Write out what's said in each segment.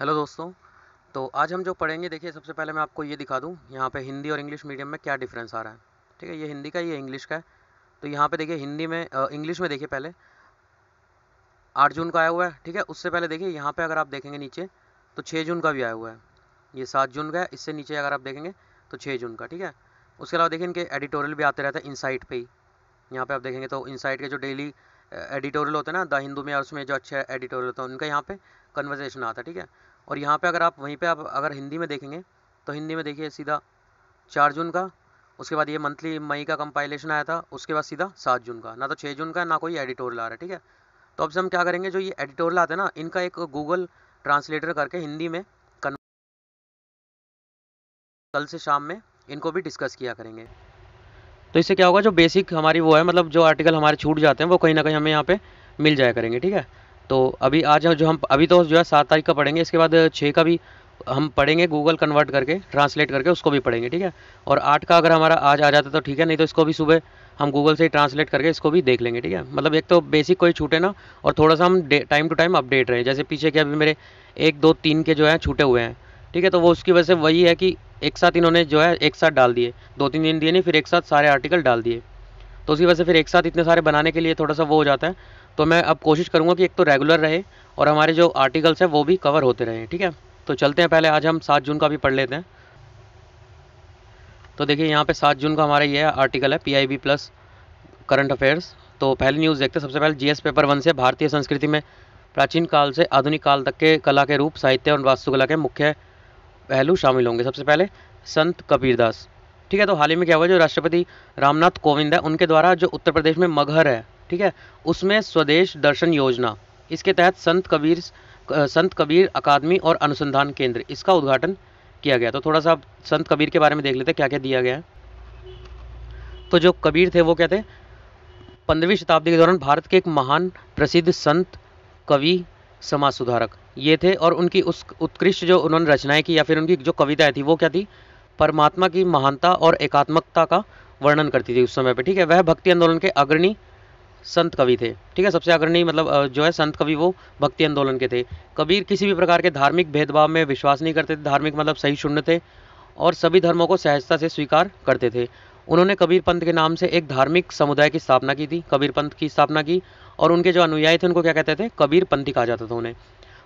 Hello दोस्तों। तो आज हम जो पढ़ेंगे, देखिए सबसे पहले मैं आपको ये दिखा दूँ यहाँ पे हिंदी और इंग्लिश मीडियम में क्या डिफरेंस आ रहा है। ठीक है, ये हिंदी का, ये इंग्लिश का है। तो यहाँ पे देखिए हिंदी में इंग्लिश में देखिए पहले 8 जून का आया हुआ है। ठीक है, उससे पहले देखिए यहाँ पे अगर आप देखेंगे नीचे तो 6 जून का भी आया हुआ है। ये 7 जून का है, इससे नीचे अगर आप देखेंगे तो 6 जून का। ठीक है, उसके अलावा देखिए इनके एडिटोरियल भी आते रहते हैं इनसाइट पे ही। यहाँ पे आप देखेंगे तो इनसाइट के जो डेली एडिटोरियल होते हैं ना द हिंदू में, और उसमें जो अच्छे एडिटोरियल होते हैं उनका यहाँ पे कन्वर्सेशन आता है। ठीक है, और यहाँ पे अगर आप वहीं पे आप अगर हिंदी में देखेंगे तो हिंदी में देखिए सीधा 4 जून का, उसके बाद ये मंथली मई का कंपाइलेशन आया था, उसके बाद सीधा 7 जून का। ना तो 6 जून का, ना कोई एडिटोरियल आ रहा है। ठीक है, तो अब से हम क्या करेंगे, जो ये एडिटोरियल आते हैं ना, इनका एक गूगल ट्रांसलेटर करके हिंदी में कल से शाम में इनको भी डिस्कस किया करेंगे। तो इससे क्या होगा, जो बेसिक हमारी वो है, मतलब जो आर्टिकल हमारे छूट जाते हैं वो कहीं ना कहीं हमें यहाँ पे मिल जाया करेंगे। ठीक है, तो अभी आज जो हम अभी तो जो है 7 तारीख का पढ़ेंगे, इसके बाद 6 का भी हम पढ़ेंगे, गूगल कन्वर्ट करके ट्रांसलेट करके उसको भी पढ़ेंगे। ठीक है, और 8 का अगर हमारा आज आ जाता तो ठीक है, नहीं तो इसको भी सुबह हम गूगल से ही ट्रांसलेट करके इसको भी देख लेंगे। ठीक है, मतलब एक तो बेसिक कोई छूटे ना, और थोड़ा सा हम टाइम टू टाइम अपडेट रहे। जैसे पीछे के अभी मेरे 1 2 3 के जो है छूटे हुए हैं। ठीक है, तो वो उसकी वजह से वही है कि एक साथ इन्होंने जो है एक साथ डाल दिए, 2 3 दिन दिए नहीं, फिर एक साथ सारे आर्टिकल डाल दिए। तो उसी वजह से फिर एक साथ इतने सारे बनाने के लिए थोड़ा सा वो हो जाता है। तो मैं अब कोशिश करूँगा कि एक तो रेगुलर रहे और हमारे जो आर्टिकल्स हैं वो भी कवर होते रहें। ठीक है, तो चलते हैं, पहले आज हम 7 जून का भी पढ़ लेते हैं। तो देखिए यहाँ पे 7 जून का हमारा ये आर्टिकल है, PIB प्लस करंट अफेयर्स। तो पहली न्यूज़ देखते हैं सबसे पहले, GS पेपर 1 से भारतीय संस्कृति में प्राचीन काल से आधुनिक काल तक के कला के रूप, साहित्य और वास्तुकला के मुख्य पहलू शामिल होंगे। सबसे पहले संत कबीरदास। ठीक है, तो हाल ही में क्या हुआ, जो राष्ट्रपति रामनाथ कोविंद है उनके द्वारा जो उत्तर प्रदेश में मगहर है, ठीक है, उसमें स्वदेश दर्शन योजना, इसके तहत संत कबीर अकादमी और अनुसंधान केंद्र, इसका उद्घाटन किया गया। तो थोड़ा सा संत कबीर के बारे में देख लेते हैं क्या क्या दिया गया है। तो जो कबीर थे वो क्या थे, 15वीं शताब्दी के दौरान भारत के एक महान प्रसिद्ध संत, कवि, समाज सुधारक ये थे। और उनकी उस उत्कृष्ट जो उन्होंने रचनाएं की या फिर उनकी जो कविताएं थी वो क्या थी, परमात्मा की महानता और एकात्मकता का वर्णन करती थी उस समय पे। ठीक है, वह भक्ति आंदोलन के अग्रणी संत कवि थे। ठीक है, सबसे अग्रणी मतलब जो है संत कवि वो भक्ति आंदोलन के थे। कबीर किसी भी प्रकार के धार्मिक भेदभाव में विश्वास नहीं करते थे, धार्मिक मतलब सही शून्य थे, और सभी धर्मों को सहजता से स्वीकार करते थे। उन्होंने कबीर पंथ के नाम से एक धार्मिक समुदाय की स्थापना की थी, कबीर पंथ की स्थापना की, और उनके जो अनुयायी थे उनको क्या कहते थे, कबीर पंथी कहा जाता था उन्हें।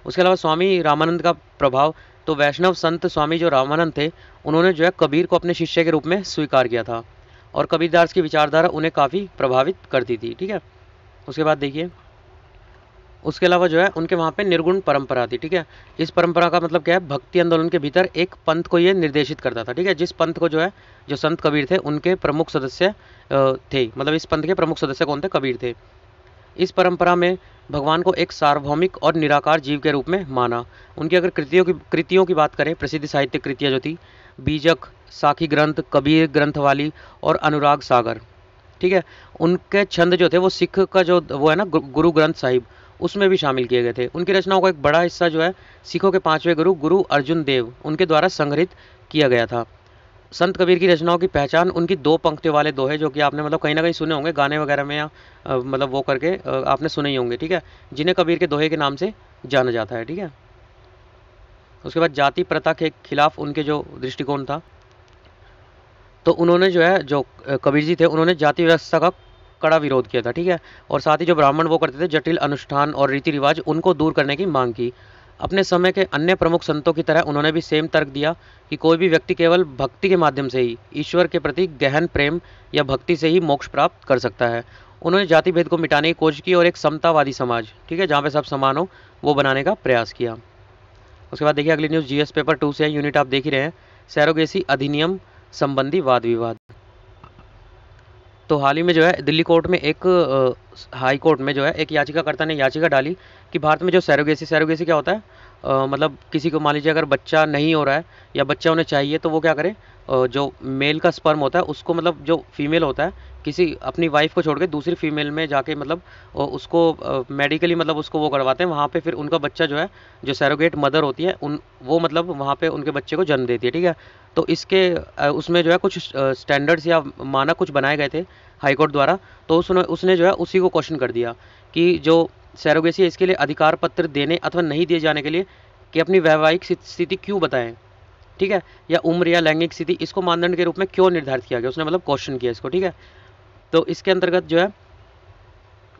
उसके अलावा स्वामी रामानंद का प्रभाव, तो वैष्णव संत स्वामी जो रामानंद थे उन्होंने जो है कबीर को अपने शिष्य के रूप में स्वीकार किया था, और कबीरदास की विचारधारा उन्हें काफ़ी प्रभावित करती थी। ठीक है, उसके बाद देखिए उसके अलावा जो है उनके वहाँ पे निर्गुण परंपरा थी। ठीक है, इस परंपरा का मतलब क्या है, भक्ति आंदोलन के भीतर एक पंथ को ये निर्देशित करता था। ठीक है, जिस पंथ को जो है जो संत कबीर थे उनके प्रमुख सदस्य थे, मतलब इस पंथ के प्रमुख सदस्य कौन थे, कबीर थे। इस परंपरा में भगवान को एक सार्वभौमिक और निराकार जीव के रूप में माना। उनकी अगर कृतियों की बात करें, प्रसिद्ध साहित्यिक कृतियाँ जो थी, बीजक, साखी ग्रंथ, कबीर ग्रंथवाली और अनुराग सागर। ठीक है, उनके छंद जो थे वो सिख का जो वो है ना गुरु ग्रंथ साहिब, उसमें भी शामिल किए गए थे। उनकी रचनाओं का एक बड़ा हिस्सा जो है सिखों के 5वें गुरु गुरु अर्जुन देव उनके द्वारा संग्रहित किया गया था। संत कबीर की रचनाओं की पहचान उनकी 2 पंक्तियों वाले दोहे, जो कि आपने मतलब कहीं ना कहीं सुने होंगे गाने वगैरह में, या मतलब वो करके आपने सुने ही होंगे। ठीक है, जिन्हें कबीर के दोहे के नाम से जाना जाता है। ठीक है, उसके बाद जाति प्रथा के खिलाफ उनके जो दृष्टिकोण था, तो उन्होंने जो है जो कबीर जी थे उन्होंने जाति व्यवस्था का कड़ा विरोध किया था। ठीक है, और साथ ही जो ब्राह्मण वो करते थे जटिल अनुष्ठान और रीति रिवाज, उनको दूर करने की मांग की। अपने समय के अन्य प्रमुख संतों की तरह उन्होंने भी सेम तर्क दिया कि कोई भी व्यक्ति केवल भक्ति के माध्यम से ही ईश्वर के प्रति गहन प्रेम या भक्ति से ही मोक्ष प्राप्त कर सकता है। उन्होंने जाति भेद को मिटाने की कोशिश की और एक समतावादी समाज, ठीक है, जहाँ पे सब समान हो, वो बनाने का प्रयास किया। उसके बाद देखिए अगली न्यूज़ GS पेपर 2 से है, यूनिट आप देख ही रहे हैं, सैरोगेसी अधिनियम संबंधी वाद विवाद। तो हाल ही में जो है दिल्ली कोर्ट में एक हाई कोर्ट में जो है एक याचिकाकर्ता ने याचिका डाली कि भारत में जो सैरोगेसी क्या होता है, मतलब किसी को मान लीजिए अगर बच्चा नहीं हो रहा है या बच्चा उन्हें चाहिए, तो वो क्या करे, जो मेल का स्पर्म होता है उसको, मतलब जो फीमेल होता है, किसी अपनी वाइफ को छोड़ के दूसरी फीमेल में जाके मतलब उसको मेडिकली मतलब उसको वो करवाते हैं, वहाँ पे फिर उनका बच्चा जो है, जो सैरोगेट मदर होती है उन वो मतलब वहाँ पे उनके बच्चे को जन्म देती है। ठीक है, तो इसके उसमें जो है कुछ स्टैंडर्ड्स या मानक कुछ बनाए गए थे हाईकोर्ट द्वारा। तो उसने जो है उसी को क्वेश्चन कर दिया कि जो सैरोगेसी है इसके लिए अधिकार पत्र देने अथवा नहीं दिए जाने के लिए कि अपनी वैवाहिक स्थिति क्यों बताएं, ठीक है, या उम्र या लैंगिक स्थिति इसको मानदंड के रूप में क्यों निर्धारित किया गया, उसने मतलब क्वेश्चन किया इसको, ठीक है। तो इसके अंतर्गत जो है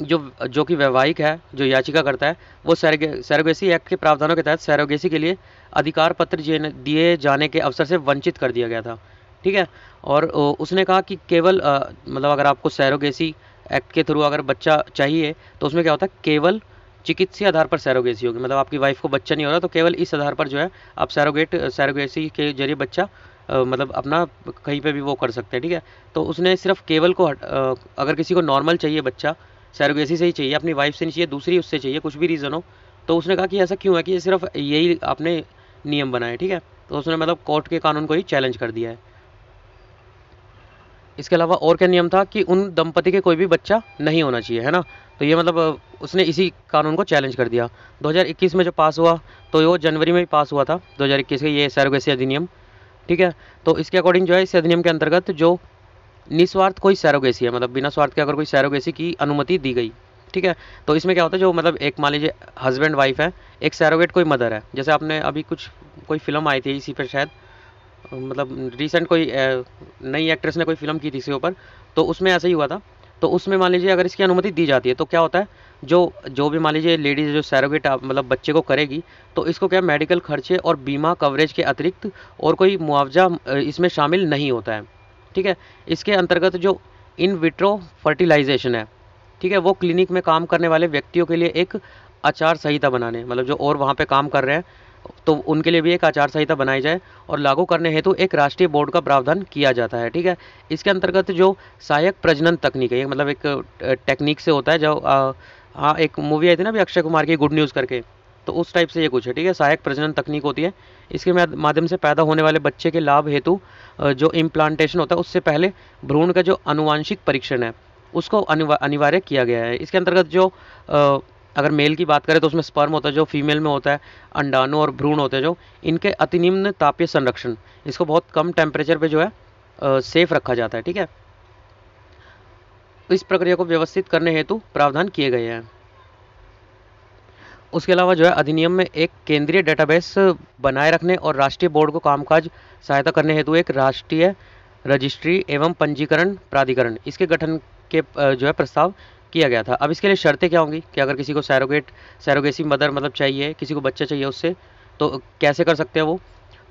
जो जो कि वैवाहिक है, जो याचिका करता है, वो सैरोगेसी एक्ट के प्रावधानों के तहत सैरोगेसी के लिए अधिकार पत्र दिए जाने के अवसर से वंचित कर दिया गया था, ठीक है। और उसने कहा कि केवल मतलब अगर आपको सैरोगेसी एक्ट के थ्रू अगर बच्चा चाहिए तो उसमें क्या होता है, केवल चिकित्सीय आधार पर सैरोगेसी होगी, मतलब आपकी वाइफ को बच्चा नहीं हो रहा तो केवल इस आधार पर जो है आप सैरोगेसी के जरिए बच्चा मतलब अपना कहीं पे भी वो कर सकते हैं, ठीक है। तो उसने सिर्फ केवल को अगर किसी को नॉर्मल चाहिए बच्चा, सैरोगेसी से ही चाहिए, अपनी वाइफ से नहीं चाहिए, दूसरी उससे चाहिए, कुछ भी रीज़न हो, तो उसने कहा कि ऐसा क्यों है कि ये सिर्फ यही आपने नियम बनाए, ठीक है। तो उसने मतलब कोर्ट के कानून को ही चैलेंज कर दिया है। इसके अलावा और क्या नियम था कि उन दंपति के कोई भी बच्चा नहीं होना चाहिए, है ना। तो ये मतलब उसने इसी कानून को चैलेंज कर दिया। 2021 में जो पास हुआ तो वो जनवरी में ही पास हुआ था 2021 का ये सैरोगेसी अधिनियम, ठीक है। तो इसके अकॉर्डिंग जो है इस अधिनियम के अंतर्गत जो निस्वार्थ कोई सैरोगेसी है, मतलब बिना स्वार्थ के अगर कोई सैरोगेसी की अनुमति दी गई, ठीक है। तो इसमें क्या होता है, जो मतलब एक मान लीजिए हस्बैंड वाइफ है, एक सैरोगेट कोई मदर है, जैसे आपने अभी कोई फिल्म आई थी इसी पर शायद, मतलब रिसेंट कोई नई एक्ट्रेस ने कोई फिल्म की थी इसके ऊपर, तो उसमें ऐसा ही हुआ था। तो उसमें मान लीजिए अगर इसकी अनुमति दी जाती है तो क्या होता है, जो जो भी मान लीजिए लेडीज जो सैरोगेट मतलब बच्चे को करेगी, तो इसको क्या मेडिकल खर्चे और बीमा कवरेज के अतिरिक्त और कोई मुआवजा इसमें शामिल नहीं होता है, ठीक है। इसके अंतर्गत जो इन विट्रो फर्टिलाइजेशन है, ठीक है, वो क्लिनिक में काम करने वाले व्यक्तियों के लिए एक आचार संहिता बनाने, मतलब जो और वहाँ पे काम कर रहे हैं तो उनके लिए भी एक आचार संहिता बनाई जाए और लागू करने हेतु एक राष्ट्रीय बोर्ड का प्रावधान किया जाता है, ठीक है। इसके अंतर्गत जो सहायक प्रजनन तकनीक है, मतलब एक टेक्निक से होता है, जो हाँ एक मूवी आई थी ना अभी अक्षय कुमार की गुड न्यूज़ करके, तो उस टाइप से ये कुछ है, ठीक है। सहायक प्रजनन तकनीक होती है, इसके माध्यम से पैदा होने वाले बच्चे के लाभ हेतु जो इम्प्लांटेशन होता है उससे पहले भ्रूण का जो आनुवांशिक परीक्षण है उसको अनिवार्य किया गया है। इसके अंतर्गत जो अगर मेल की बात करें तो उसमें स्पर्म होता है, जो फीमेल में होता है अंडाणु और भ्रूण होते हैं, जो इनके अति निम्न तापीय संरक्षण, इसको बहुत कम टेम्परेचर पे जो है सेफ रखा जाता है, ठीक है। इस प्रक्रिया को व्यवस्थित करने हेतु प्रावधान किए गए हैं। उसके अलावा जो है अधिनियम में एक केंद्रीय डेटाबेस बनाए रखने और राष्ट्रीय बोर्ड को कामकाज सहायता करने हेतु एक राष्ट्रीय रजिस्ट्री एवं पंजीकरण प्राधिकरण इसके गठन के जो है प्रस्ताव किया गया था। अब इसके लिए शर्तें क्या होंगी कि अगर किसी को सैरोगेसी मदर मतलब चाहिए, किसी को बच्चा चाहिए उससे, तो कैसे कर सकते हैं वो।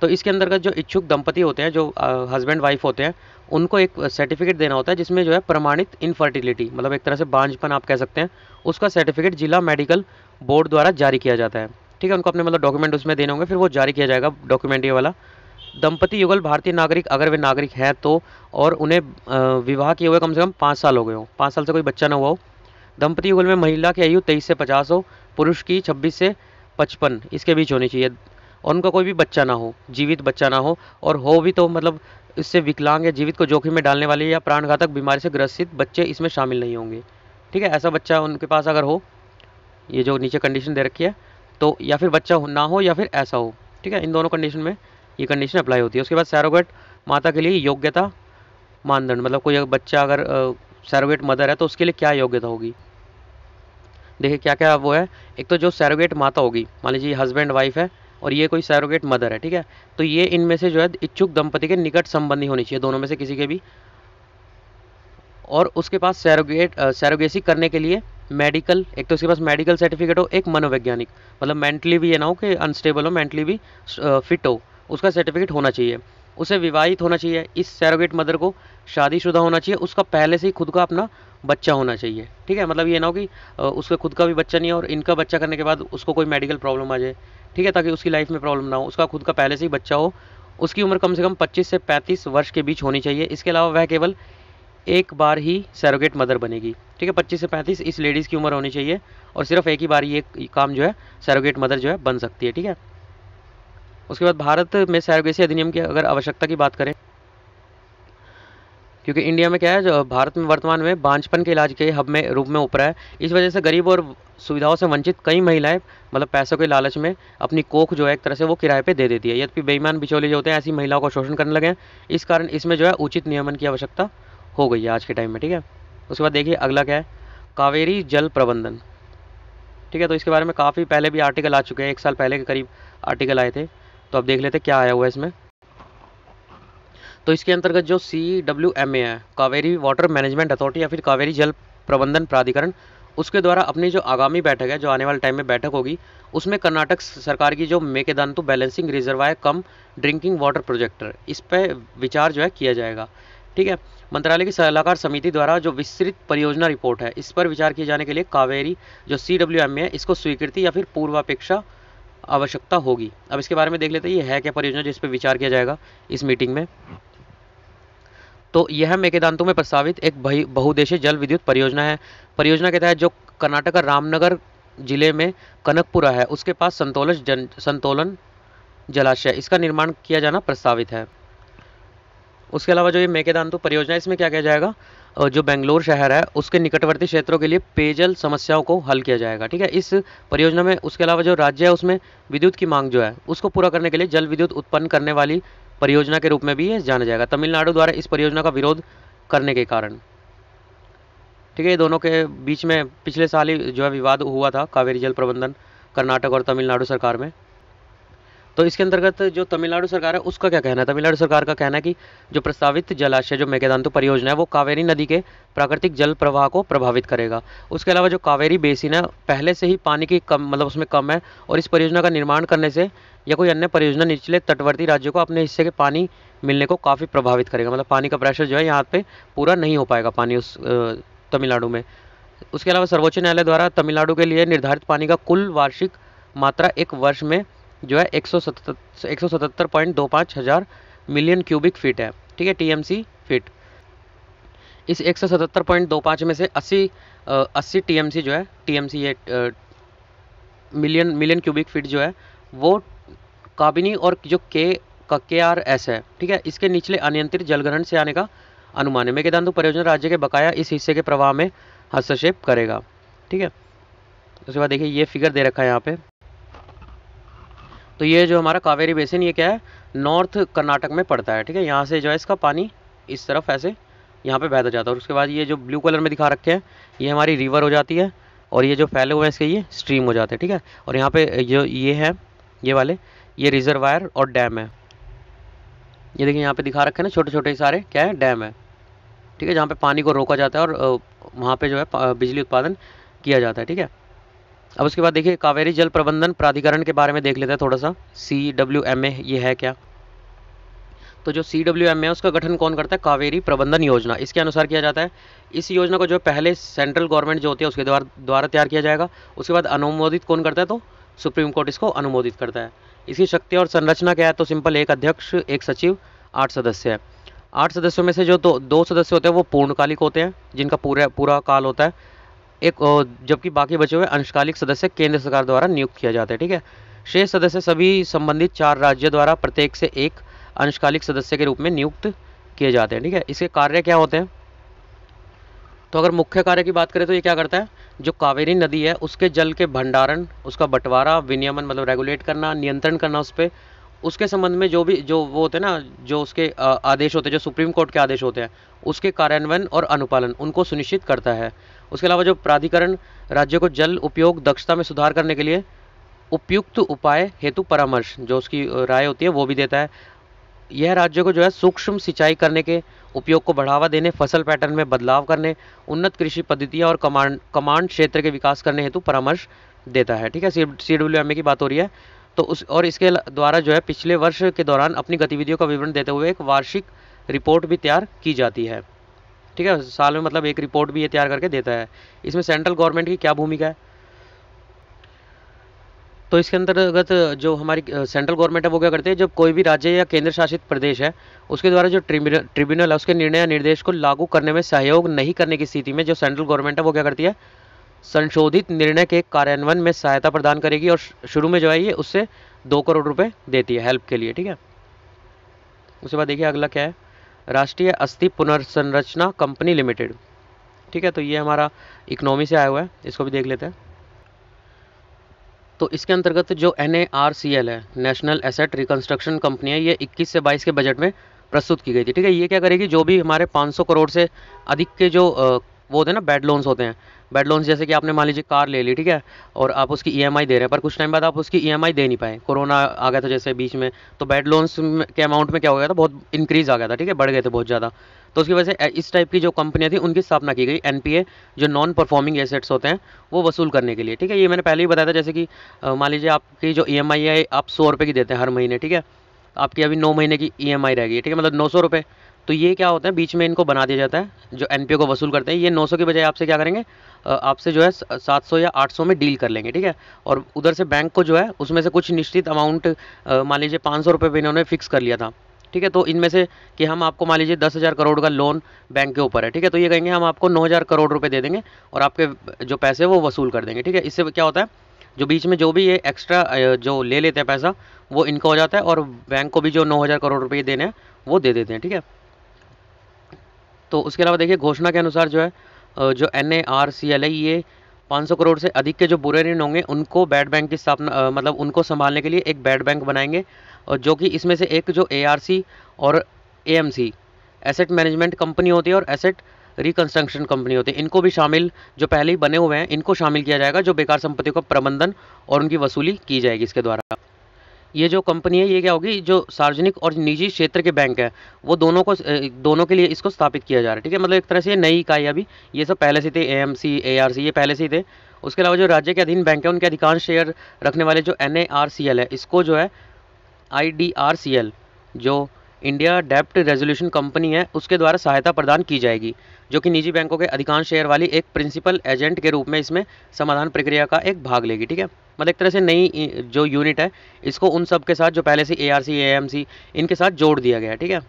तो इसके अंतर्गत जो इच्छुक दंपति होते हैं, जो हस्बैंड वाइफ होते हैं, उनको एक सर्टिफिकेट देना होता है जिसमें जो है प्रमाणित इनफर्टिलिटी, मतलब एक तरह से बांझपन आप कह सकते हैं, उसका सर्टिफिकेट जिला मेडिकल बोर्ड द्वारा जारी किया जाता है, ठीक है। उनको अपने मतलब डॉक्यूमेंट उसमें देने होंगे, फिर वो जारी किया जाएगा डॉक्यूमेंट ये वाला। दंपति युगल भारतीय नागरिक अगर वे नागरिक हैं तो, और उन्हें विवाह किए हुए कम से कम 5 साल हो गए हो, 5 साल से कोई बच्चा ना हुआ हो। दंपति युगल में महिला की आयु 23 से 50 हो, पुरुष की 26 से 55 इसके बीच होनी चाहिए, और उनका कोई भी बच्चा ना हो, जीवित बच्चा ना हो, और हो भी तो मतलब इससे विकलांग या जीवित को जोखिम में डालने वाले या प्राणघातक बीमारी से ग्रसित बच्चे इसमें शामिल नहीं होंगे, ठीक है। ऐसा बच्चा उनके पास अगर हो, ये जो नीचे कंडीशन दे रखी है, तो या फिर बच्चा ना हो या फिर ऐसा हो, ठीक है। इन दोनों कंडीशन में ये कंडीशन अप्लाई होती है। उसके बाद सैरोगेट माता के लिए योग्यता मानदंड, मतलब कोई बच्चा अगर सैरोगेट मदर है तो उसके लिए क्या योग्यता होगी। देखिए क्या क्या वो है। एक तो जो सैरोगेट माता होगी, मान लीजिए हस्बैंड वाइफ है और ये कोई सैरोगेट मदर है, ठीक है, तो ये इनमें से जो है इच्छुक दंपति के निकट संबंधी होनी चाहिए, दोनों में से किसी के भी। और उसके पास सैरोगेसी करने के लिए मेडिकल, एक तो उसके पास मेडिकल सर्टिफिकेट हो, एक मनोवैज्ञानिक, मतलब मेंटली भी ये ना हो कि अनस्टेबल हो, मेंटली भी फिट हो, उसका सर्टिफिकेट होना चाहिए। उसे विवाहित होना चाहिए, इस सैरोगेट मदर को शादीशुदा होना चाहिए, उसका पहले से ही खुद का अपना बच्चा होना चाहिए, ठीक है। मतलब ये ना हो कि उसका खुद का भी बच्चा नहीं है और इनका बच्चा करने के बाद उसको कोई मेडिकल प्रॉब्लम आ जाए, ठीक है, ताकि उसकी लाइफ में प्रॉब्लम ना हो। उसका खुद का पहले से ही बच्चा हो, उसकी उम्र कम से कम 25 से 35 वर्ष के बीच होनी चाहिए। इसके अलावा वह केवल एक बार ही सैरोगेट मदर बनेगी, ठीक है। 25 से 35 इस लेडीज़ की उम्र होनी चाहिए और सिर्फ एक ही बार ये काम जो है सैरोगेट मदर जो है बन सकती है, ठीक है। उसके बाद भारत में सैरोगेसी अधिनियम की अगर आवश्यकता की बात करें, क्योंकि इंडिया में क्या है, जो भारत में वर्तमान में बांझपन के इलाज के हब में रूप में उभरा है, इस वजह से गरीब और सुविधाओं से वंचित कई महिलाएं मतलब पैसों के लालच में अपनी कोख जो है एक तरह से वो किराए पे दे देती है। यद्यपि बेईमान बिचौलिए जो होते हैं ऐसी महिलाओं का शोषण करने लगे हैं, इस कारण इसमें जो है उचित नियमन की आवश्यकता हो गई है आज के टाइम में, ठीक है। उसके बाद देखिए अगला क्या है, कावेरी जल प्रबंधन। ठीक है। तो इसके बारे में काफ़ी पहले भी आर्टिकल आ चुके हैं, 1 साल पहले के करीब आर्टिकल आए थे। तो अब देख लेते क्या आया हुआ है इसमें। तो इसके अंतर्गत जो CWMA है, कावेरी वाटर मैनेजमेंट अथॉरिटी या फिर कावेरी जल प्रबंधन प्राधिकरण, उसके द्वारा अपनी जो आगामी बैठक है, जो आने वाले टाइम में बैठक होगी, उसमें कर्नाटक सरकार की जो मेकेदांतु बैलेंसिंग रिजर्वायर कम ड्रिंकिंग वाटर प्रोजेक्ट, इस पर विचार जो है किया जाएगा। ठीक है। मंत्रालय की सलाहकार समिति द्वारा जो विस्तृत परियोजना रिपोर्ट है, इस पर विचार किए जाने के लिए कावेरी जो CWMA है, इसको स्वीकृति या फिर पूर्वापेक्षा आवश्यकता होगी। अब इसके बारे में देख लेते हैं, ये है क्या परियोजना जिस पर विचार किया जाएगा इस मीटिंग में। तो यह मेकेदांतु में प्रस्तावित एक बहुउद्देशीय जल विद्युत परियोजना है। परियोजना के तहत जो कर्नाटक का रामनगर जिले में कनकपुरा है, उसके पास संतोलन जलाशय, इसका निर्माण किया जाना प्रस्तावित है। उसके अलावा जो ये मेकेदांतु परियोजना है, इसमें क्या किया जाएगा, जो बेंगलोर शहर है उसके निकटवर्ती क्षेत्रों के लिए पेयजल समस्याओं को हल किया जाएगा। ठीक है। इस परियोजना में उसके अलावा जो राज्य है उसमें विद्युत की मांग जो है उसको पूरा करने के लिए जल विद्युत उत्पन्न करने वाली परियोजना के रूप में भी ये जाना जाएगा। तमिलनाडु द्वारा इस परियोजना का विरोध करने के कारण, ठीक है, ये दोनों के बीच में पिछले साल ही जो है विवाद हुआ था, कावेरी जल प्रबंधन कर्नाटक और तमिलनाडु सरकार में। तो इसके अंतर्गत जो तमिलनाडु सरकार है उसका क्या कहना है। तमिलनाडु सरकार का कहना है कि जो प्रस्तावित जलाशय जो मेकेदांतु परियोजना है वो कावेरी नदी के प्राकृतिक जल प्रवाह को प्रभावित करेगा। उसके अलावा जो कावेरी बेसिन है पहले से ही पानी की कम मतलब उसमें कम है, और इस परियोजना का निर्माण करने से या कोई अन्य परियोजना निचले तटवर्ती राज्यों को अपने हिस्से के पानी मिलने को काफ़ी प्रभावित करेगा। मतलब पानी का प्रेशर जो है यहाँ पे पूरा नहीं हो पाएगा पानी उस तमिलनाडु में। उसके अलावा सर्वोच्च न्यायालय द्वारा तमिलनाडु के लिए निर्धारित पानी का कुल वार्षिक मात्रा एक वर्ष में जो है 177.25 हजार मिलियन क्यूबिक फीट है। ठीक है, TMC फीट। इस 177.25 में से 80 TMC जो है, TMC ये मिलियन क्यूबिक फीट जो है वो काबिनी और जो KRS है, ठीक है, इसके निचले अनियंत्रित जलग्रहण से आने का अनुमान है। मेकेदांतु परियोजना राज्य के बकाया इस हिस्से के प्रवाह में हस्तक्षेप करेगा। ठीक है। उसके बाद देखिए ये फिगर दे रखा है यहाँ पे। तो ये जो हमारा कावेरी बेसिन ये क्या है, नॉर्थ कर्नाटक में पड़ता है। ठीक है, यहाँ से जो है इसका पानी इस तरफ ऐसे यहाँ पे बहता जाता है, और उसके बाद ये जो ब्लू कलर में दिखा रखे हैं ये हमारी रिवर हो जाती है, और ये जो फैले हुए हैं इसके ये स्ट्रीम हो जाते हैं। ठीक है, और यहाँ पे जो ये है ये वाले ये रिजर्वायर और डैम है। ये देखिए यहाँ पे दिखा रखे हैं ना, छोटे छोटे सारे क्या है, डैम है। ठीक है, जहाँ पे पानी को रोका जाता है और वहाँ पे जो है बिजली उत्पादन किया जाता है। ठीक है। अब उसके बाद देखिए कावेरी जल प्रबंधन प्राधिकरण के बारे में देख लेते हैं थोड़ा सा। CWMA ये है क्या। तो जो CWMA है उसका गठन कौन करता है, कावेरी प्रबंधन योजना, इसके अनुसार किया जाता है। इस योजना को जो पहले सेंट्रल गवर्नमेंट जो होती है उसके द्वारा तैयार किया जाएगा। उसके बाद अनुमोदित कौन करता है, तो सुप्रीम कोर्ट इसको अनुमोदित करता है। इसकी शक्ति और संरचना क्या है, तो सिंपल, एक अध्यक्ष, एक सचिव, 8 सदस्य है। 8 सदस्यों में से जो दो सदस्य होते हैं वो पूर्णकालिक होते हैं, जिनका पूरा काल होता है, जबकि बाकी बचे हुए अंशकालिक सदस्य केंद्र सरकार द्वारा नियुक्त किया जाता है। ठीक है। शेष सदस्य सभी संबंधित 4 राज्यों द्वारा प्रत्येक से एक अंशकालिक सदस्य के रूप में नियुक्त किए जाते हैं। ठीक है। इसके कार्य क्या होते हैं, तो अगर मुख्य कार्य की बात करें तो ये क्या करता है, जो कावेरी नदी है उसके जल के भंडारण, उसका बंटवारा, विनियमन मतलब रेगुलेट करना, नियंत्रण करना उस पर, उसके संबंध में जो वो होते हैं ना, जो उसके आदेश होते हैं, जो सुप्रीम कोर्ट के आदेश होते हैं, उसके कार्यान्वयन और अनुपालन उनको सुनिश्चित करता है। उसके अलावा जो प्राधिकरण राज्य को जल उपयोग दक्षता में सुधार करने के लिए उपयुक्त उपाय हेतु परामर्श, जो उसकी राय होती है वो भी देता है। यह राज्य को जो है सूक्ष्म सिंचाई करने के उपयोग को बढ़ावा देने, फसल पैटर्न में बदलाव करने, उन्नत कृषि पद्धतियाँ और कमांड क्षेत्र के विकास करने हेतु परामर्श देता है। ठीक है, CWMA की बात हो रही है। तो इसके द्वारा जो है पिछले वर्ष के दौरान अपनी गतिविधियों का विवरण देते हुए एक वार्षिक रिपोर्ट भी तैयार की जाती है। ठीक है, साल में मतलब एक रिपोर्ट भी ये तैयार करके देता है। इसमें सेंट्रल गवर्नमेंट की क्या भूमिका है, तो इसके अंतर्गत जो हमारी सेंट्रल गवर्नमेंट है वो क्या करती है, जब कोई भी राज्य या केंद्र शासित प्रदेश है उसके द्वारा जो ट्रिब्यूनल है उसके निर्णय या निर्देश को लागू करने में सहयोग नहीं करने की स्थिति में जो सेंट्रल गवर्नमेंट है वो क्या करती है, संशोधित निर्णय के कार्यान्वयन में सहायता प्रदान करेगी, और शुरू में जो है ये उससे 2 करोड़ रुपए देती है हेल्प के लिए। ठीक है। उसके बाद देखिए अगला क्या है, राष्ट्रीय अस्थि पुनर्संरचना कंपनी लिमिटेड। ठीक है, तो ये हमारा इकोनॉमी से आया हुआ है, इसको भी देख लेते हैं। तो इसके अंतर्गत जो NARCL है, नेशनल एसेट रिकंस्ट्रक्शन कंपनी है, ये 21 से 22 के बजट में प्रस्तुत की गई थी। ठीक है, ये क्या करेगी, जो भी हमारे 500 करोड़ से अधिक के जो वो होते हैं ना, बैड लोन्स होते हैं, बैड लोन्स जैसे कि आपने मान लीजिए कार ले ली, ठीक है, और आप उसकी ईएमआई दे रहे हैं, पर कुछ टाइम बाद आप उसकी ईएमआई दे नहीं पाए, कोरोना आ गया था जैसे बीच में, तो बैड लोन्स के अमाउंट में क्या हो गया था, बहुत इंक्रीज़ आ गया था, ठीक है, बढ़ गए थे बहुत ज़्यादा। तो उसकी वजह से इस टाइप की जो कंपनियाँ थी उनकी स्थापना की गई, एनपीए जो नॉन परफॉर्मिंग एसेट्स होते हैं वो वसूल करने के लिए, ठीक है। ये मैंने पहले ही बताया था, जैसे कि मान लीजिए आपकी जो ईएमआई है आप 100 रुपये की देते हैं हर महीने, ठीक है, आपकी अभी 9 महीने की ईएमआई रहेगी, ठीक है, मतलब 900 रुपये। तो ये क्या होता है, बीच में इनको बना दिया जाता है, जो एनपीओ को वसूल करते हैं, ये 900 की बजाय आपसे क्या करेंगे, आपसे जो है 700 या 800 में डील कर लेंगे, ठीक है। और उधर से बैंक को जो है उसमें से कुछ निश्चित अमाउंट, मान लीजिए 500 रुपये भी इन्होंने फिक्स कर लिया था, ठीक है, तो इनमें से कि हम आपको मान लीजिए 10,000 करोड़ का लोन बैंक के ऊपर है, ठीक है, तो ये कहेंगे हम आपको 9,000 करोड़ रुपए दे देंगे और आपके जो पैसे वो वसूल कर देंगे, ठीक है। इससे क्या होता है, जो बीच में जो भी ये एक्स्ट्रा जो ले लेते हैं पैसा, वो इनका हो जाता है और बैंक को भी जो 9,000 करोड़ रुपये देने हैं वो दे देते हैं, ठीक है। तो उसके अलावा देखिए घोषणा के अनुसार जो है जो NARCL है, ये 500 करोड़ से अधिक के जो बुरे ऋण होंगे उनको बैड बैंक की स्थापना, मतलब उनको संभालने के लिए एक बैड बैंक बनाएंगे, और जो कि इसमें से एक जो ARC और AMC एसेट मैनेजमेंट कंपनी होती है और एसेट रिकंस्ट्रक्शन कंपनी होती है, इनको भी शामिल, जो पहले ही बने हुए हैं इनको शामिल किया जाएगा, जो बेकार संपत्तियों का प्रबंधन और उनकी वसूली की जाएगी इसके द्वारा। ये जो कंपनी है ये क्या होगी, जो सार्वजनिक और निजी क्षेत्र के बैंक है वो दोनों के लिए इसको स्थापित किया जा रहा है, ठीक है, मतलब एक तरह से ये नई इकाई है। अभी ये सब पहले से थे, AMC ARC ये पहले से ही थे। उसके अलावा जो राज्य के अधीन बैंक है उनके अधिकांश शेयर रखने वाले जो NARCL है, इसको जो है IDRCL जो इंडिया डेब्ट रेजोल्यूशन कंपनी है उसके द्वारा सहायता प्रदान की जाएगी, जो कि निजी बैंकों के अधिकांश शेयर वाली एक प्रिंसिपल एजेंट के रूप में इसमें समाधान प्रक्रिया का एक भाग लेगी, ठीक है, मतलब एक तरह से नई जो यूनिट है इसको उन सब के साथ जो पहले से ARC AMC इनके साथ जोड़ दिया गया है, ठीक है।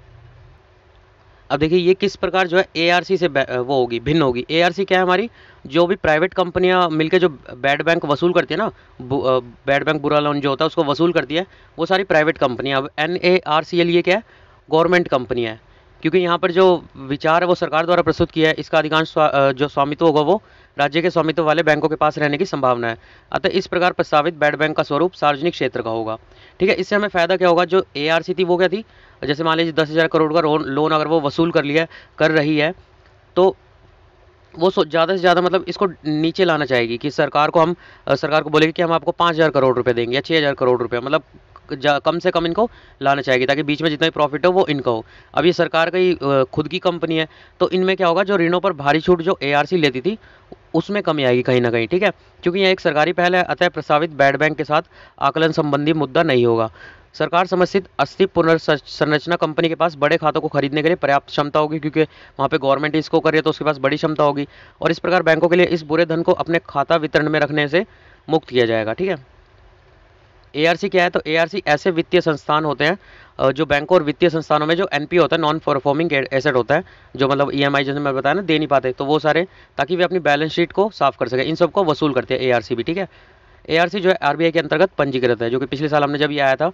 अब देखिए ये किस प्रकार जो है ARC से वो होगी, भिन्न होगी। ARC क्या है, हमारी जो भी प्राइवेट कंपनियां मिलकर जो बैड बैंक वसूल करती है ना, बैड बैंक बुरा लोन जो होता है उसको वसूल करती है, वो सारी प्राइवेट कंपनियां। अब NARCL ये क्या है, गवर्नमेंट कंपनी है, क्योंकि यहाँ पर जो विचार है वो सरकार द्वारा प्रस्तुत किया है, इसका अधिकांश जो स्वामित्व होगा वो राज्य के स्वामित्व वाले बैंकों के पास रहने की संभावना है। अतः इस प्रकार प्रस्तावित बैड बैंक का स्वरूप सार्वजनिक क्षेत्र का होगा, ठीक है। इससे हमें फ़ायदा क्या होगा, जो ARC थी वो क्या थी, जैसे मान लीजिए 10,000 करोड़ का लोन अगर वो वसूल कर रही है, तो वो ज़्यादा से ज़्यादा मतलब इसको नीचे लाना चाहेगी कि सरकार को बोलेगी कि हम आपको 5,000 करोड़ रुपए देंगे या 6,000 करोड़ रुपए, मतलब कम से कम इनको लाना चाहेगी, ताकि बीच में जितना भी प्रॉफिट हो वो इनका हो। अब ये सरकार का ही खुद की कंपनी है, तो इनमें क्या होगा, जो ऋणों पर भारी छूट जो ARC लेती थी उसमें कमी आएगी कहीं ना कहीं, ठीक है, क्योंकि यह एक सरकारी पहल है, अतः प्रस्तावित बैड बैंक के साथ आकलन संबंधी मुद्दा नहीं होगा। सरकार समर्थित अस्थि पुनर्संरचना कंपनी के पास बड़े खातों को खरीदने के लिए पर्याप्त क्षमता होगी, क्योंकि वहाँ पे गवर्नमेंट इसको कर रही है तो उसके पास बड़ी क्षमता होगी, और इस प्रकार बैंकों के लिए इस बुरे धन को अपने खाता वितरण में रखने से मुक्त किया जाएगा, ठीक है। ARC क्या है, तो ARC ऐसे वित्तीय संस्थान होते हैं जो बैंकों और वित्तीय संस्थानों में जो NPA होता है, नॉन परफॉर्मिंग एसेट होता है, जो मतलब EMI जैसे मैं बताया ना दे नहीं पाते, तो वो सारे, ताकि वे अपनी बैलेंस शीट को साफ कर सके, इन सबको वसूल करते हैं ARC भी, ठीक है। ARC जो है RBI के अंतर्गत पंजीकृत है, जो कि पिछले साल हमने जब ये आया था,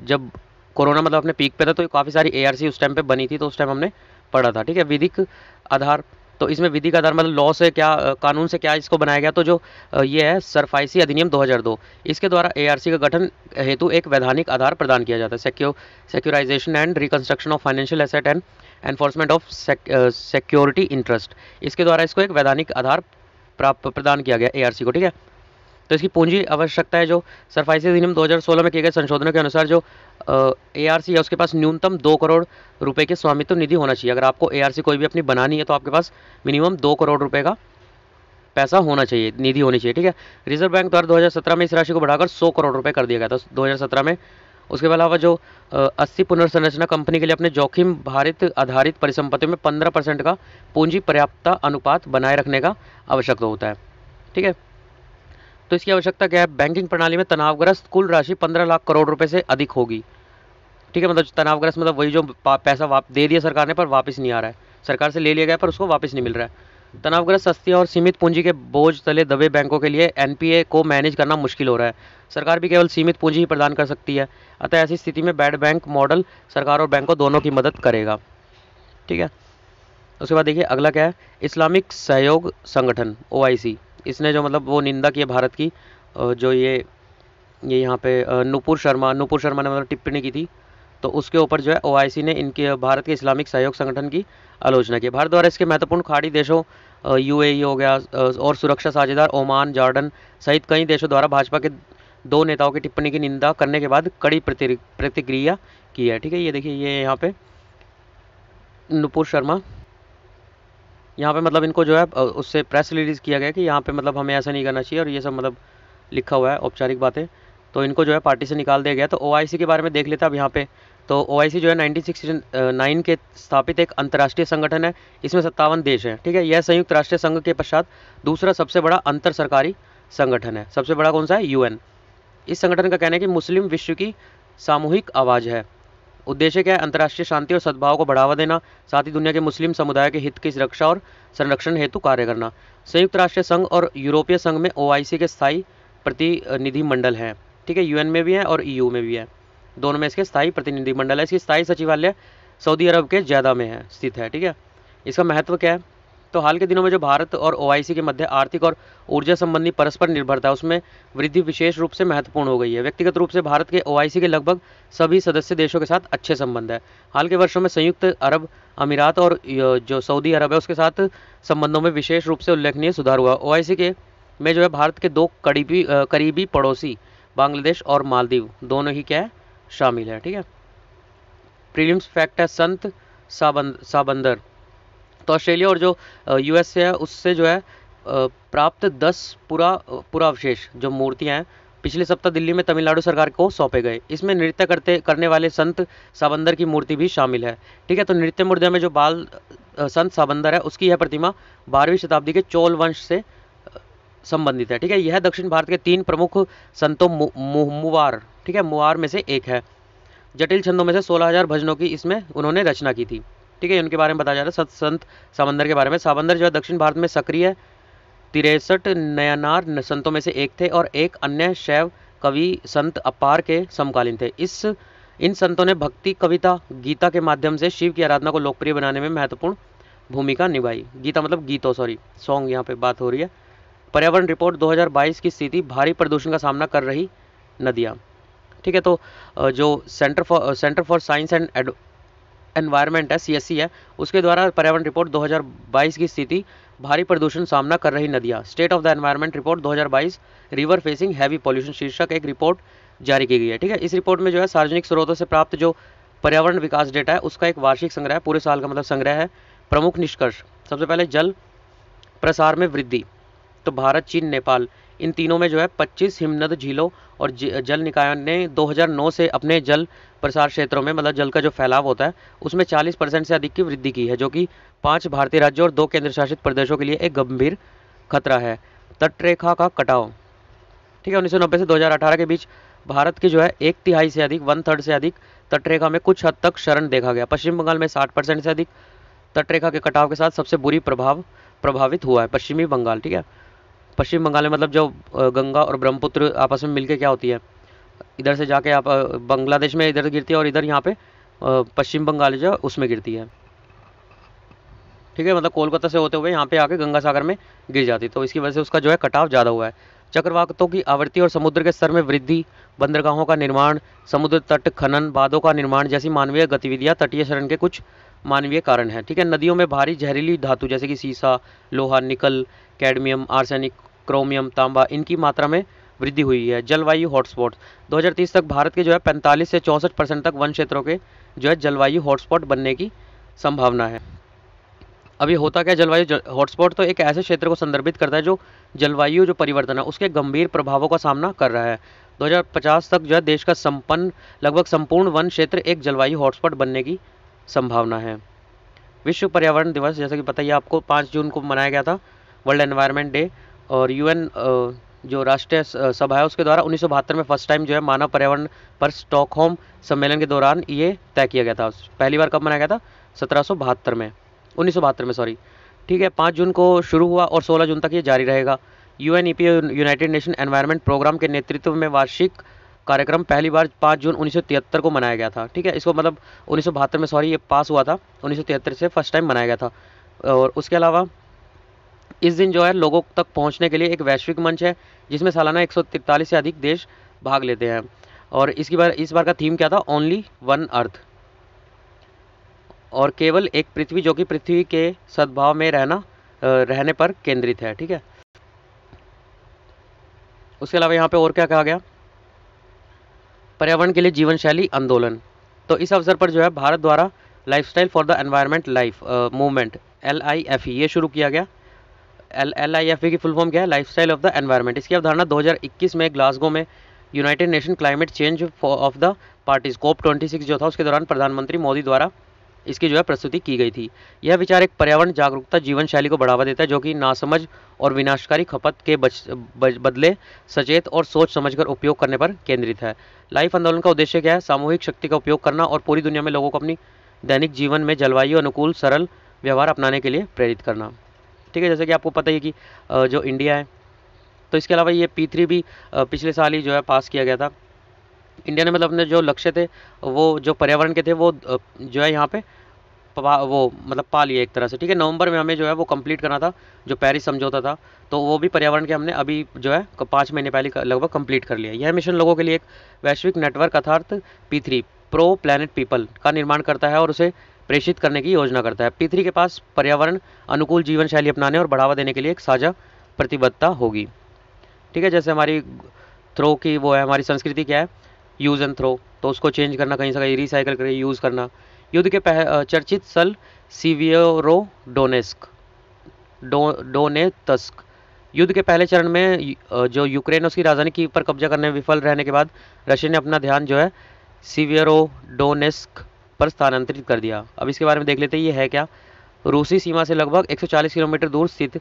जब कोरोना मतलब अपने पीक पे था, तो काफ़ी सारी ARC उस टाइम पे बनी थी, तो उस टाइम हमने पढ़ा था, ठीक है। विधिक आधार, तो इसमें विधिक आधार मतलब लॉ से क्या, कानून से क्या इसको बनाया गया, तो जो ये है सरफाइसी अधिनियम 2002, इसके द्वारा ARC का गठन हेतु एक वैधानिक आधार प्रदान किया जाता है। Securitisation and reconstruction of financial asset and enforcement of security interest, इसके द्वारा इसको एक वैधानिक आधार प्रदान किया गया ARC को, ठीक है। तो इसकी पूंजी आवश्यकता है, जो सरफाइसी अधिनियम 2016 में किए गए संशोधनों के अनुसार जो ARC है उसके पास न्यूनतम 2 करोड़ रुपए के स्वामित्व निधि होना चाहिए। अगर आपको ARC कोई भी अपनी बनानी है तो आपके पास मिनिमम 2 करोड़ रुपए का पैसा होना चाहिए, निधि होनी चाहिए, ठीक है। रिजर्व बैंक द्वारा 2017 में इस राशि को बढ़ाकर 100 करोड़ रुपए कर दिया गया था 2017 में। उसके अलावा जो अस्थि पुनर्संरचना कंपनी के लिए अपने जोखिम भारित आधारित परिसंपत्तियों में 15% का पूंजी पर्याप्तता अनुपात बनाए रखने का आवश्यक होता है, ठीक है। तो इसकी आवश्यकता क्या है, बैंकिंग प्रणाली में तनावग्रस्त कुल राशि 15 लाख करोड़ रुपए से अधिक होगी, ठीक है। मतलब तनावग्रस्त मतलब वही जो पैसा दे दिया सरकार ने पर वापस नहीं आ रहा है, सरकार से ले लिया गया पर उसको वापस नहीं मिल रहा है। तनावग्रस्त सस्ती और सीमित पूंजी के बोझ तले दबे बैंकों के लिए NPA को मैनेज करना मुश्किल हो रहा है, सरकार भी केवल सीमित पूंजी ही प्रदान कर सकती है, अतः ऐसी स्थिति में बैड बैंक मॉडल सरकार और बैंकों दोनों की मदद करेगा, ठीक है। उसके बाद देखिए अगला क्या है, इस्लामिक सहयोग संगठन OIC, इसने जो मतलब वो निंदा की है भारत की, जो ये यहाँ पे नुपुर शर्मा ने मतलब टिप्पणी की थी, तो उसके ऊपर जो है OIC ने इनके भारत के इस्लामिक सहयोग संगठन की आलोचना की। भारत द्वारा इसके महत्वपूर्ण खाड़ी देशों यूएई हो गया और सुरक्षा साझेदार ओमान, जॉर्डन सहित कई देशों द्वारा भाजपा के 2 नेताओं की टिप्पणी की निंदा करने के बाद कड़ी प्रतिक्रिया की है। ठीक है, ये देखिए, ये यहाँ पे नुपुर शर्मा, यहाँ पे मतलब इनको जो है उससे प्रेस रिलीज़ किया गया कि यहाँ पे मतलब हमें ऐसा नहीं करना चाहिए, और ये सब मतलब लिखा हुआ है औपचारिक बातें। तो इनको जो है पार्टी से निकाल दिया गया। तो ओआईसी के बारे में देख लेते हैं अब यहाँ पे। तो ओआईसी जो है 1969 के स्थापित एक अंतर्राष्ट्रीय संगठन है। इसमें 57 देश हैं। ठीक है, यह संयुक्त राष्ट्र संघ के पश्चात दूसरा सबसे बड़ा अंतर सरकारी संगठन है। सबसे बड़ा कौन सा है? यूएन। इस संगठन का कहना है कि मुस्लिम विश्व की सामूहिक आवाज़ है। उद्देश्य क्या है? अंतर्राष्ट्रीय शांति और सद्भाव को बढ़ावा देना, साथ ही दुनिया के मुस्लिम समुदाय के हित की रक्षा और संरक्षण हेतु कार्य करना। संयुक्त राष्ट्र संघ और यूरोपीय संघ में ओआईसी के स्थायी प्रतिनिधि मंडल हैं। ठीक है, यूएन में भी है और ईयू में भी है, दोनों में इसके स्थायी प्रतिनिधि मंडल है। इसकी स्थायी सचिवालय सऊदी अरब के जद्दा में है स्थित है। ठीक है, इसका महत्व क्या है? तो हाल के दिनों में जो भारत और ओआईसी के मध्य आर्थिक और ऊर्जा संबंधी परस्पर निर्भरता है, उसमें वृद्धि विशेष रूप से महत्वपूर्ण हो गई है। व्यक्तिगत रूप से भारत के ओआईसी के लगभग सभी सदस्य देशों के साथ अच्छे संबंध है। हाल के वर्षों में संयुक्त अरब अमीरात और जो सऊदी अरब है उसके साथ संबंधों में विशेष रूप से उल्लेखनीय सुधार हुआ। ओआईसी के में जो है भारत के 2 करीबी पड़ोसी बांग्लादेश और मालदीव दोनों ही क्या है? शामिल है। ठीक है, प्रीलिम्स फैक्ट है संत साबंदर। तो ऑस्ट्रेलिया और जो यूएस से है उससे जो है प्राप्त 10 पुरावशेष जो मूर्तियां हैं पिछले सप्ताह दिल्ली में तमिलनाडु सरकार को सौंपे गए। इसमें नृत्य करने वाले संत साबंदर की मूर्ति भी शामिल है। ठीक है, तो नृत्य मुद्रा में जो बाल संत साबंदर है उसकी यह प्रतिमा 12वीं शताब्दी के चोल वंश से संबंधित है। ठीक है, यह दक्षिण भारत के 3 प्रमुख संतों मुवार, ठीक है, मुवार में से एक है। जटिल छंदों में से 16,000 भजनों की इसमें उन्होंने रचना की थी। ठीक है, उनके बारे में बताया जा रहा है संत साबंदर के बारे में। साबंदर जो है दक्षिण भारत में सक्रिय 63 नयनार संतों में से एक थे और एक अन्य शैव कवि संत अपार के समकालीन थे। इन संतों ने भक्ति कविता गीता के माध्यम से शिव की आराधना को लोकप्रिय बनाने में महत्वपूर्ण भूमिका निभाई। गीता मतलब गीतों, सॉरी सॉन्ग यहाँ पे बात हो रही है। पर्यावरण रिपोर्ट 2022 की स्थिति, भारी प्रदूषण का सामना कर रही नदियाँ। ठीक है, तो जो centre for science and environment है, सीएससी है, उसके द्वारा पर्यावरण रिपोर्ट 2022 की स्थिति, भारी प्रदूषण सामना कर रही नदियाँ, state of the environment report 2022 river facing heavy pollution शीर्षक एक रिपोर्ट जारी की गई है। ठीक है, इस रिपोर्ट में जो है सार्वजनिक स्रोतों से प्राप्त जो पर्यावरण विकास डेटा है उसका एक वार्षिक संग्रह है, पूरे साल का मतलब संग्रह है। प्रमुख निष्कर्ष, सबसे पहले जल प्रसार में वृद्धि। तो भारत, चीन, नेपाल, इन तीनों में जो है 25 हिमनद झीलों और जल निकायों ने 2009 से अपने जल प्रसार क्षेत्रों में मतलब जल का जो फैलाव होता है उसमें 40% से अधिक की वृद्धि की है, जो कि 5 भारतीय राज्यों और 2 केंद्र शासित प्रदेशों के लिए एक गंभीर खतरा है। तटरेखा का कटाव। ठीक है, 1990 से 2018 के बीच भारत की जो है 1/3 से अधिक 1/3 से अधिक तटरेखा में कुछ हद तक क्षरण देखा गया। पश्चिम बंगाल में 60% से अधिक तटरेखा के कटाव के साथ सबसे बुरी प्रभावित हुआ है पश्चिमी बंगाल। ठीक है, पश्चिम बंगाल में मतलब जो गंगा और ब्रह्मपुत्र आपस में मिलके क्या होती है, इधर से जाके आप बांग्लादेश में इधर गिरती है और इधर यहाँ पे पश्चिम बंगाल जो उसमें गिरती है। ठीक है, मतलब कोलकाता से होते हुए यहाँ पे आके गंगा सागर में गिर जाती है, तो इसकी वजह से उसका जो है कटाव ज़्यादा हुआ है। चक्रवातों की आवृत्ति और समुद्र के स्तर में वृद्धि, बंदरगाहों का निर्माण, समुद्र तट खनन, बांधों का निर्माण जैसी मानवीय गतिविधियाँ तटीय क्षरण के कुछ मानवीय कारण है। ठीक है, नदियों में भारी जहरीली धातु जैसे कि सीसा, लोहा, निकल, कैडमियम, आर्सेनिक, क्रोमियम, तांबा, इनकी मात्रा में वृद्धि हुई है। जलवायु हॉटस्पॉट, 2030 तक भारत के जो है 45 से 64% तक वन क्षेत्रों के जो है जलवायु हॉटस्पॉट बनने की संभावना है। अभी होता क्या, जलवायु हॉटस्पॉट तो एक ऐसे क्षेत्र को संदर्भित करता है जो जलवायु जो परिवर्तन है उसके गंभीर प्रभावों का सामना कर रहा है। 2050 तक जो है देश का लगभग संपूर्ण वन क्षेत्र एक जलवायु हॉटस्पॉट बनने की संभावना है। विश्व पर्यावरण दिवस, जैसा कि पता ही आपको 5 जून को मनाया गया था, वर्ल्ड एनवायरनमेंट डे, और यूएन जो राष्ट्रीय सभा है उसके द्वारा 1972 में फर्स्ट टाइम जो है मानव पर्यावरण पर स्टॉकहोम सम्मेलन के दौरान ये तय किया गया था। पहली बार कब मनाया गया था? 1972 में सॉरी। ठीक है, 5 जून को शुरू हुआ और 16 जून तक ये जारी रहेगा। UNEP United Nation Environment Programme के नेतृत्व में वार्षिक कार्यक्रम पहली बार 5 जून 1973 को मनाया गया था। ठीक है, इसको मतलब 1972 में सॉरी ये पास हुआ था, 1973 से फर्स्ट टाइम मनाया गया था। और उसके अलावा इस दिन जो है लोगों तक पहुंचने के लिए एक वैश्विक मंच है जिसमें सालाना 143 से अधिक देश भाग लेते हैं। और इस बार का थीम क्या था? ओनली वन अर्थ, और केवल एक पृथ्वी, जो कि पृथ्वी के सद्भाव में रहना रहने पर केंद्रित है। ठीक है, उसके अलावा यहाँ पे और क्या कहा गया, पर्यावरण के लिए जीवन शैली आंदोलन। तो इस अवसर पर जो है भारत द्वारा lifestyle for the environment life movement LIFE ये शुरू किया गया। LIFE की फुल फॉर्म क्या है, लाइफस्टाइल ऑफ द एनवायरनमेंट। इसकी अवधारणा 2021 में ग्लासगो में United nation climate change of the parties COP26 जो था उसके दौरान प्रधानमंत्री मोदी द्वारा इसकी जो है प्रस्तुति की गई थी। यह विचार एक पर्यावरण जागरूकता जीवन शैली को बढ़ावा देता है जो कि नासमझ और विनाशकारी खपत के बदले सचेत और सोच समझकर उपयोग करने पर केंद्रित है। लाइफ आंदोलन का उद्देश्य क्या है, सामूहिक शक्ति का उपयोग करना और पूरी दुनिया में लोगों को अपनी दैनिक जीवन में जलवायु अनुकूल सरल व्यवहार अपनाने के लिए प्रेरित करना। ठीक है, जैसे कि आपको पता ही है कि जो इंडिया है, तो इसके अलावा ये P3 भी पिछले साल ही जो है पास किया गया था। इंडिया ने मतलब अपने जो लक्ष्य थे वो जो पर्यावरण के थे वो जो है यहाँ पे वो मतलब पा लिए एक तरह से। ठीक है, नवंबर में हमें जो है वो कंप्लीट करना था जो पेरिस समझौता था, तो वो भी पर्यावरण के हमने अभी जो है 5 महीने पहले लगभग कंप्लीट कर लिया। यह मिशन लोगों के लिए एक वैश्विक नेटवर्क अर्थात P3 प्रो प्लैनेट पीपल का निर्माण करता है और उसे प्रेषित करने की योजना करता है। P3 के पास पर्यावरण अनुकूल जीवन शैली अपनाने और बढ़ावा देने के लिए एक साझा प्रतिबद्धता होगी। ठीक है, जैसे हमारी थ्रो की वो है, हमारी संस्कृति क्या है, यूज़ एंड थ्रो, तो उसको चेंज करना, कहीं से कहीं रिसाइकल करके यूज़ करना। युद्ध के चर्चित सल सीवियरोडोनेस्क डोनेत्स्क युद्ध के पहले चरण में जो यूक्रेन उसकी राजधानी कीव पर कब्जा करने में विफल रहने के बाद रशिया ने अपना ध्यान जो है सीवियरोडोनेस्क पर स्थानांतरित कर दिया। अब इसके बारे में देख लेते हैं ये है क्या। रूसी सीमा से लगभग 140 किलोमीटर दूर स्थित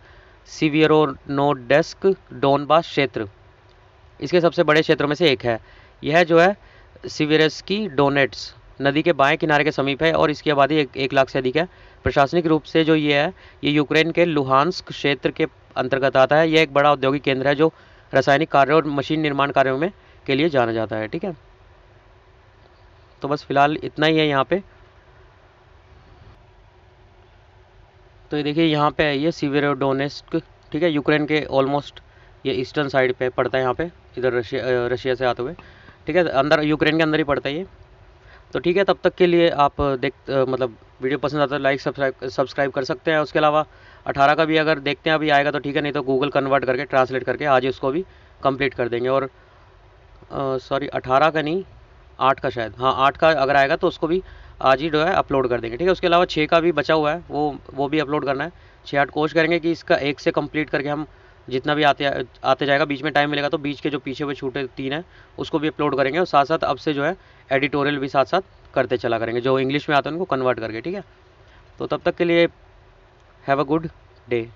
सीवियरोडोनेस्क डोनबास क्षेत्र इसके सबसे बड़े क्षेत्रों में से एक है। यह जो है सिवियरस्की डोनेट्स नदी के बाएं किनारे के समीप है और इसकी आबादी 1 लाख से अधिक है। प्रशासनिक रूप से जो ये है ये यूक्रेन के लुहांस्क क्षेत्र के अंतर्गत आता है। यह एक बड़ा औद्योगिक केंद्र है जो रासायनिक कार्यों और मशीन निर्माण कार्यों में के लिए जाना जाता है। ठीक है, तो बस फिलहाल इतना ही है यहाँ पे। तो ये देखिए यहाँ पे है ये सीवियरोडोनेस्क। ठीक है, यूक्रेन के ऑलमोस्ट ये ईस्टर्न साइड पे पड़ता है, यहाँ पे इधर रशिया से आते हुए। ठीक है, अंदर यूक्रेन के अंदर ही पड़ता है ये। तो ठीक है, तब तक के लिए आप मतलब वीडियो पसंद आता है लाइक सब्सक्राइब कर सकते हैं। उसके अलावा 18 का भी अगर देखते हैं अभी आएगा तो ठीक है, नहीं तो गूगल कन्वर्ट करके ट्रांसलेट करके आज ही उसको भी कंप्लीट कर देंगे। और सॉरी 18 का नहीं 8 का शायद, हाँ 8 का अगर आएगा तो उसको भी आज ही जो है अपलोड कर देंगे। ठीक है, उसके अलावा 6 का भी बचा हुआ है, वो भी अपलोड करना है। 6-8 कोशिश करेंगे कि इसका 1 से कंप्लीट करके हम जितना भी आते जाएगा, बीच में टाइम मिलेगा तो बीच के जो पीछे हुए छूटे 3 हैं उसको भी अपलोड करेंगे। और साथ साथ अब से जो है एडिटोरियल भी साथ साथ करते चला करेंगे, जो इंग्लिश में आता है उनको कन्वर्ट करके। ठीक है, तो तब तक के लिए हैव अ गुड डे।